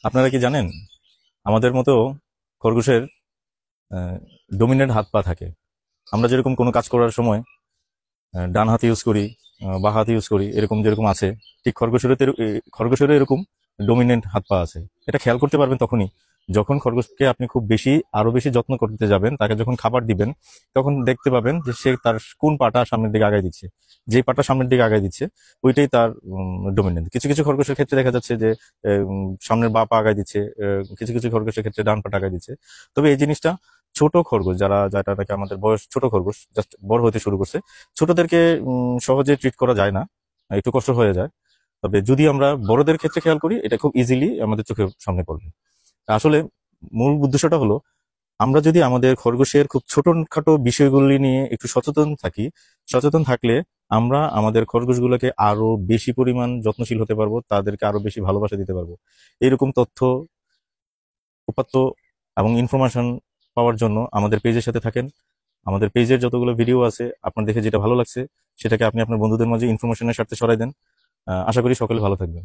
আপনারা কি জানেন আমাদের মতো খরগোশের ডমিনেন্ট হাত পা থাকে। আমরা যেরকম কোনো কাজ করার সময় ডান হাত ইউজ করি, বা হাত ইউজ করি, এরকম যেরকম আছে, ঠিক খরগোশেরও এরকম ডমিনেন্ট হাত পা আছে। এটা খেয়াল করতে পারবেন তখনই যখন খরগোশকে আপনি খুব বেশি আরো বেশি যত্ন করতে যাবেন, তাকে যখন খাবার দিবেন, তখন দেখতে পাবেন যে সে তার কোন পাটা সামনের দিকে আগায় দিচ্ছে। যেই পাটা সামনের দিকে আগায় দিচ্ছে ওইটাই তার ডমিনেন্ট। কিছু কিছু খরগোশের ক্ষেত্রে দেখা যাচ্ছে যে সামনের বা পা আগায় দিচ্ছে, কিছু কিছু খরগোশের ক্ষেত্রে ডান পাটা আগায় দিচ্ছে। তবে এই জিনিসটা ছোট খরগোশ যেটা নাকি আমাদের বয়স ছোট খরগোশ, জাস্ট বড় হতে শুরু করছে, ছোটদেরকে সহজে ট্রিট করা যায় না, একটু কষ্ট হয়ে যায়। তবে যদি আমরা বড়দের ক্ষেত্রে খেয়াল করি, এটা খুব ইজিলি আমাদের চোখের সামনে পড়বে। আসলে মূল উদ্দেশ্যটা হলো, আমরা যদি আমাদের খরগোশের খুব ছোটখাটো বিষয়গুলি নিয়ে একটু সচেতন থাকি, সচেতন থাকলে আমরা আমাদের খরগোশগুলোকে আরো বেশি পরিমাণ যত্নশীল হতে পারবো, তাদেরকে আরো বেশি ভালোবাসা দিতে পারবো। এরকম তথ্য, উপাত্ত এবং ইনফরমেশন পাওয়ার জন্য আমাদের পেজের সাথে থাকেন। আমাদের পেজের যতগুলো ভিডিও আছে, আপনার দেখে যেটা ভালো লাগছে সেটাকে আপনি আপনার বন্ধুদের মাঝে ইনফরমেশনের স্বার্থে ছড়াই দেন। আশা করি সকলে ভালো থাকবেন।